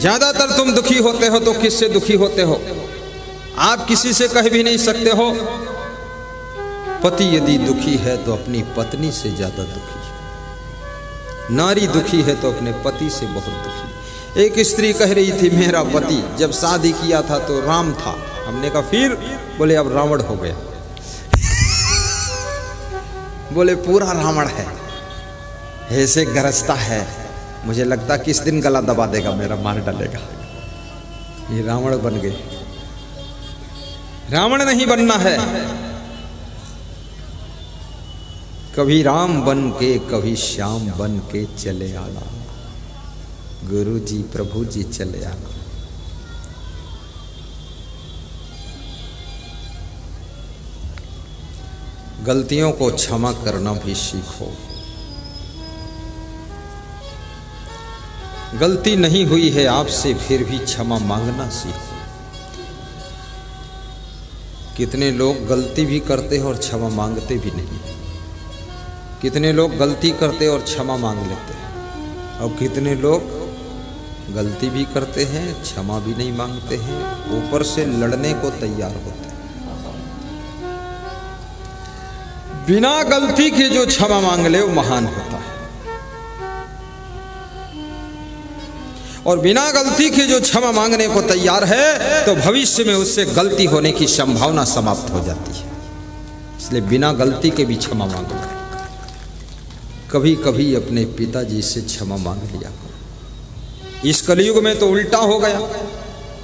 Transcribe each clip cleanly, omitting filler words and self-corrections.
ज्यादातर तुम दुखी होते हो तो किससे दुखी होते हो? आप किसी से कह भी नहीं सकते हो। पति यदि दुखी है तो अपनी पत्नी से ज्यादा दुखी है। नारी दुखी है तो अपने पति से बहुत दुखी। एक स्त्री कह रही थी मेरा पति जब शादी किया था तो राम था। हमने कहा फिर? बोले अब रावण हो गया। बोले पूरा रावण है, ऐसे गरजता है, मुझे लगता किस दिन गला दबा देगा मेरा, मार डालेगा। ये रावण बन गए। रावण नहीं बनना है। कभी राम बन के कभी श्याम बन के चले आना। गुरु जी प्रभु जी चले आना। गलतियों को क्षमा करना भी सीखो। गलती नहीं हुई है आपसे फिर भी क्षमा मांगना सीखो। कितने लोग गलती भी करते हैं और क्षमा मांगते भी नहीं। कितने लोग गलती करते और क्षमा मांग लेते हैं, और कितने लोग गलती भी करते हैं क्षमा भी नहीं मांगते हैं, ऊपर से लड़ने को तैयार होते हैं। बिना गलती के जो क्षमा मांग ले वो महान होता है, और बिना गलती के जो क्षमा मांगने को तैयार है तो भविष्य में उससे गलती होने की संभावना समाप्त हो जाती है। इसलिए बिना गलती के भी क्षमा मांगो। कभी कभी अपने पिताजी से क्षमा मांग लिया करो। इस कलयुग में तो उल्टा हो गया।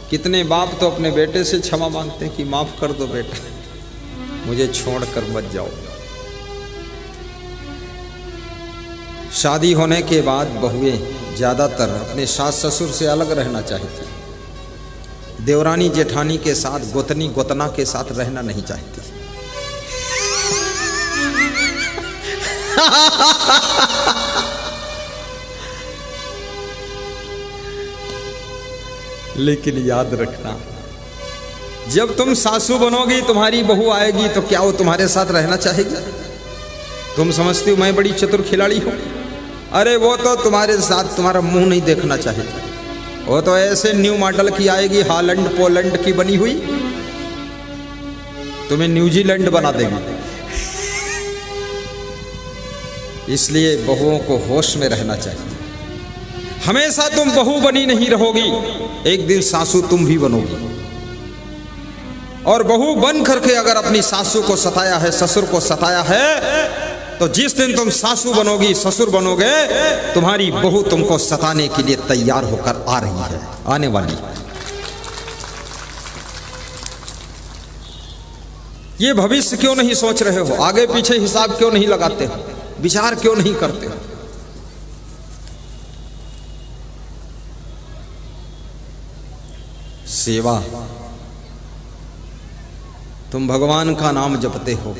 कितने बाप तो अपने बेटे से क्षमा मांगते हैं कि माफ कर दो बेटा, मुझे छोड़कर मत जाओ। शादी होने के बाद बहुएं ज्यादातर अपने सास ससुर से अलग रहना चाहती, देवरानी जेठानी के साथ, गोतनी गोतना के साथ रहना नहीं चाहती। लेकिन याद रखना, जब तुम सासू बनोगी, तुम्हारी बहू आएगी, तो क्या वो तुम्हारे साथ रहना चाहेगी? तुम समझती हो मैं बड़ी चतुर खिलाड़ी हूं? अरे वो तो तुम्हारे साथ तुम्हारा मुंह नहीं देखना चाहेगी। वो तो ऐसे न्यू मॉडल की आएगी, हॉलैंड पोलैंड की बनी हुई, तुम्हें न्यूजीलैंड बना देगी। इसलिए बहुओं को होश में रहना चाहिए। हमेशा तुम बहू बनी नहीं रहोगी, एक दिन सासू तुम भी बनोगी। और बहू बन करके अगर अपनी सासू को सताया है, ससुर को सताया है, तो जिस दिन तुम सासू बनोगी, ससुर बनोगे, तुम्हारी बहू तुमको सताने के लिए तैयार होकर आ रही है, आने वाली। ये भविष्य क्यों नहीं सोच रहे हो? आगे पीछे हिसाब क्यों नहीं लगाते हो? विचार क्यों नहीं करते हो? सेवा, तुम भगवान का नाम जपते हो,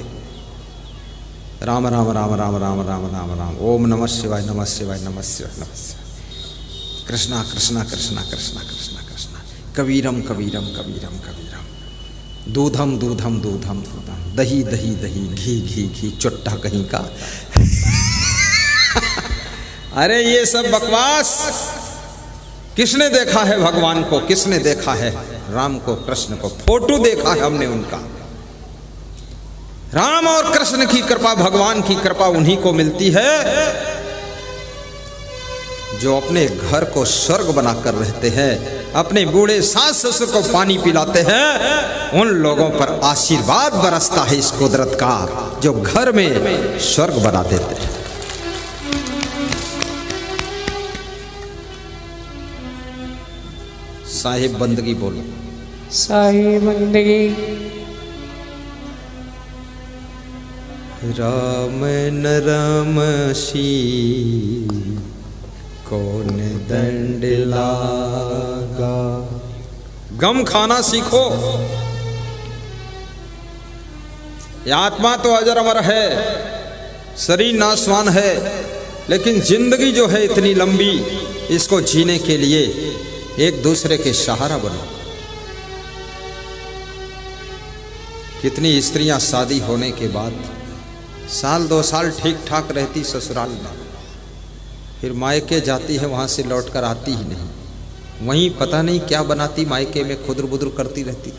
राम राम राम राम राम राम राम राम, ओम नमः शिवाय नमः शिवाय नमः शिवाय नमः शिवाय, कृष्णा कृष्णा कृष्णा कृष्णा कृष्णा कृष्णा, कबीरम कबीरम कबीरम कबीरम, दूधम दूधम दूधम दूधम, दही दही दही, घी घी घी, चुट्टा कहीं का। अरे ये सब बकवास। किसने देखा है भगवान को? किसने देखा है राम को, कृष्ण को? फोटो देखा है हमने उनका। राम और कृष्ण की कृपा, भगवान की कृपा उन्हीं को मिलती है जो अपने घर को स्वर्ग बनाकर रहते हैं, अपने बूढ़े सास ससुर को पानी पिलाते हैं। उन लोगों पर आशीर्वाद बरसता है इस कुदरत का, जो घर में स्वर्ग बना देते हैं। साहिब बंदगी बोलो। साहिब बंदगी। राम न राम सी कौन दंड लागा। गम खाना सीखो। ये आत्मा तो अजर अमर है, शरीर नाशवान है, लेकिन जिंदगी जो है इतनी लंबी, इसको जीने के लिए एक दूसरे के सहारा बनो। कितनी स्त्रियां शादी होने के बाद साल 2 साल ठीक ठाक रहती ससुराल में, फिर मायके जाती है, वहां से लौटकर आती ही नहीं। वहीं पता नहीं क्या बनाती, मायके में खुदर बुदर करती रहती।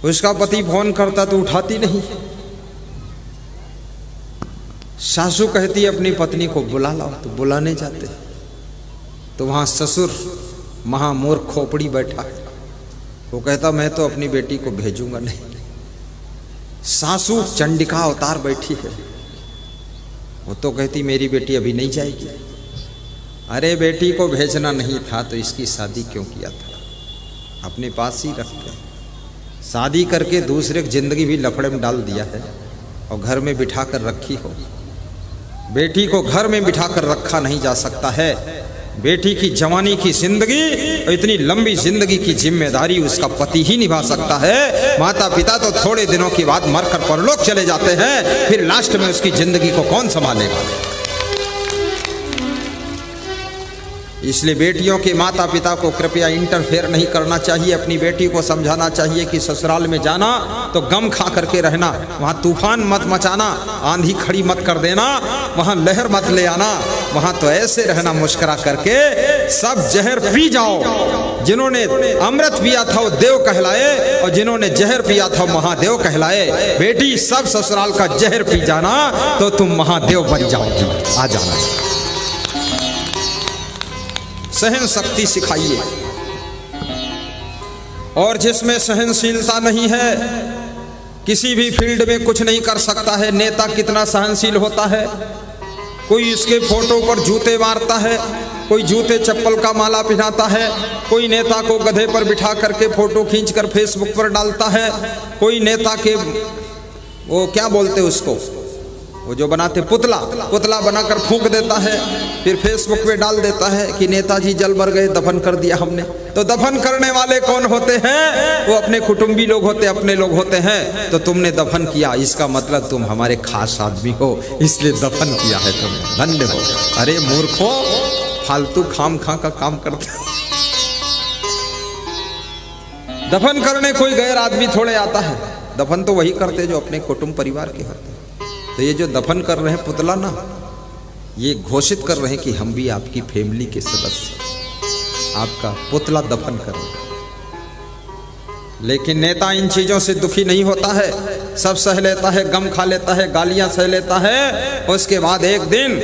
उसका पति फोन करता तो उठाती नहीं। सासू कहती अपनी पत्नी को बुला लाओ, तो बुलाने जाते तो वहां ससुर महामूर्ख खोपड़ी बैठा है। वो कहता मैं तो अपनी बेटी को भेजूंगा नहीं। सासू चंडिका अवतार बैठी है, वो तो कहती मेरी बेटी अभी नहीं जाएगी। अरे बेटी को भेजना नहीं था तो इसकी शादी क्यों किया था, अपने पास ही रखते। शादी करके दूसरे की जिंदगी भी लफड़े में डाल दिया है और घर में बिठा कर रखी हो। बेटी को घर में बिठा कर रखा नहीं जा सकता है। बेटी की जवानी की जिंदगी, इतनी लंबी जिंदगी की जिम्मेदारी उसका पति ही निभा सकता है। माता पिता तो थोड़े दिनों के बाद मरकर परलोक चले जाते हैं, फिर लास्ट में उसकी जिंदगी को कौन संभालेगा। इसलिए बेटियों के माता पिता को कृपया इंटरफेयर नहीं करना चाहिए। अपनी बेटी को समझाना चाहिए कि ससुराल में जाना तो गम खा करके रहना, वहाँ तूफान मत मचाना, आंधी खड़ी मत कर देना, वहाँ लहर मत ले आना। वहाँ तो ऐसे रहना मुस्कुरा करके, सब जहर पी जाओ। जिन्होंने अमृत पिया था वो देव कहलाए और जिन्होंने जहर पिया था महादेव कहलाए। बेटी सब ससुराल का जहर पी जाना तो तुम महादेव बन जाओगी। आ जाना, सहन शक्ति सिखाइए। और जिसमें सहनशीलता नहीं है किसी भी फील्ड में कुछ नहीं कर सकता है। नेता कितना सहनशील होता है, कोई इसके फोटो पर जूते मारता है, कोई जूते चप्पल का माला पहनाता है, कोई नेता को गधे पर बिठा करके फोटो खींचकर फेसबुक पर डालता है, कोई नेता के वो क्या बोलते उसको, वो जो बनाते पुतला बनाकर फूंक देता है, फिर फेसबुक पे डाल देता है कि नेताजी जल मर गए, दफन कर दिया हमने। तो दफन करने वाले कौन होते हैं? वो अपने कुटुंबी लोग होते, अपने लोग होते हैं। तो तुमने दफन किया, इसका मतलब तुम हमारे खास आदमी हो, इसलिए दफन किया है तुमने, धन्य हो। अरे मूर्खो, फालतू खाम खा का काम करते। दफन करने कोई गैर आदमी थोड़े आता है, दफन तो वही करते जो अपने कुटुंब परिवार के होते। तो ये जो दफन कर रहे हैं पुतला ना, ये घोषित कर रहे हैं कि हम भी आपकी फैमिली के सदस्य, आपका पुतला दफन कर रहे हैं। लेकिन नेता इन चीजों से दुखी नहीं होता है, सब सह लेता है, गम खा लेता है, गालियां सह लेता है। उसके बाद एक दिन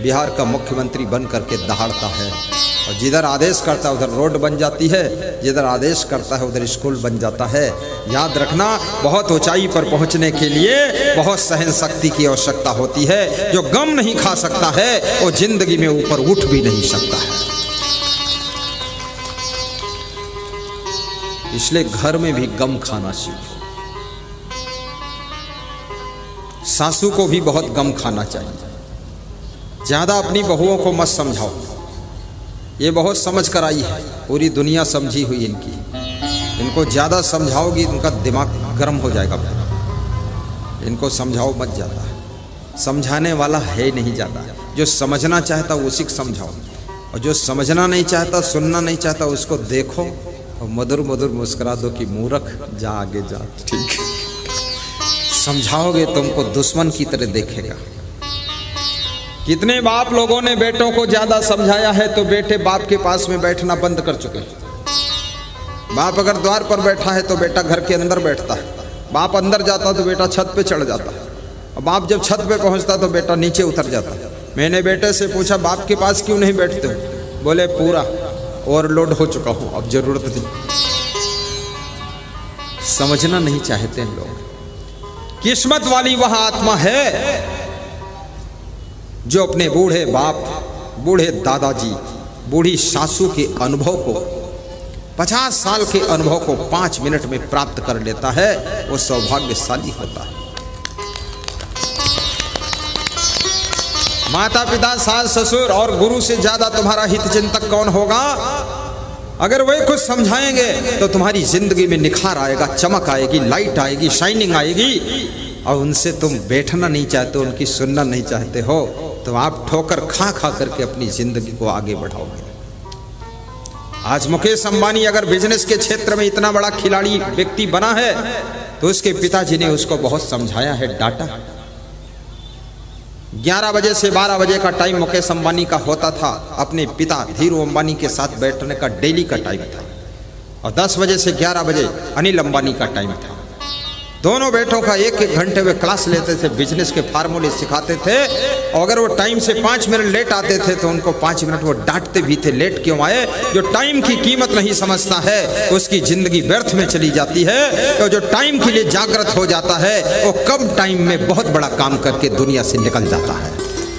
बिहार का मुख्यमंत्री बन करके दहाड़ता है और जिधर आदेश करता है उधर रोड बन जाती है, जिधर आदेश करता है उधर स्कूल बन जाता है। याद रखना, बहुत ऊंचाई पर पहुंचने के लिए बहुत सहन शक्ति की आवश्यकता होती है। जो गम नहीं खा सकता है वो जिंदगी में ऊपर उठ भी नहीं सकता है। इसलिए घर में भी गम खाना सीखो। सासू को भी बहुत गम खाना चाहिए। ज्यादा अपनी बहुओं को मत समझाओ, ये बहुत समझ कर आई है, पूरी दुनिया समझी हुई इनकी। इनको ज़्यादा समझाओगी इनका दिमाग गर्म हो जाएगा। इनको समझाओ मत ज़्यादा, समझाने वाला है नहीं ज़्यादा। जो समझना चाहता उसी को समझाओ, और जो समझना नहीं चाहता, सुनना नहीं चाहता, उसको देखो और मधुर मधुर मुस्कुरा दो कि मूर्ख जा आगे जा, ठीक। समझाओगे तुमको दुश्मन की तरह देखेगा। कितने बाप लोगों ने बेटों को ज्यादा समझाया है तो बेटे बाप के पास में बैठना बंद कर चुके हैं। बाप अगर द्वार पर बैठा है तो बेटा घर के अंदर बैठता है, बाप अंदर जाता तो बेटा छत पे चढ़ जाता है, और बाप जब छत पे पहुंचता तो बेटा नीचे उतर जाता है। मैंने बेटे से पूछा बाप के पास क्यों नहीं बैठते हो? बोले पूरा ओवरलोड हो चुका हूं, अब जरूरत नहीं। समझना नहीं चाहते हैं लोग। किस्मत वाली वह आत्मा है जो अपने बूढ़े बाप, बूढ़े दादाजी, बूढ़ी सासू के अनुभव को, 50 साल के अनुभव को 5 मिनट में प्राप्त कर लेता है, वो सौभाग्यशाली होता है। माता पिता, सास ससुर और गुरु से ज्यादा तुम्हारा हित चिंतक कौन होगा? अगर वही कुछ समझाएंगे तो तुम्हारी जिंदगी में निखार आएगा, चमक आएगी, लाइट आएगी, शाइनिंग आएगी। और उनसे तुम बैठना नहीं चाहते, उनकी सुनना नहीं चाहते हो, तो आप ठोकर खा खा करके अपनी जिंदगी को आगे बढ़ाओगे। आज मुकेश अंबानी अगर बिजनेस के क्षेत्र में इतना बड़ा खिलाड़ी व्यक्ति बना है तो उसके पिताजी ने उसको बहुत समझाया है, डांटा। 11 बजे से 12 बजे का टाइम मुकेश अंबानी का होता था, अपने पिता धीरू अंबानी के साथ बैठने का डेली का टाइम था। और 10 बजे से 11 बजे अनिल अंबानी का टाइम था। दोनों बेटों का एक एक घंटे वे क्लास लेते थे, बिजनेस के फार्मूले सिखाते थे। और अगर वो टाइम से 5 मिनट लेट आते थे तो उनको 5 मिनट वो डांटते भी थे, लेट क्यों आए। जो टाइम की कीमत नहीं समझता है उसकी जिंदगी व्यर्थ में चली जाती है। तो जो टाइम के लिए जागृत हो जाता है वो कम टाइम में बहुत बड़ा काम करके दुनिया से निकल जाता है।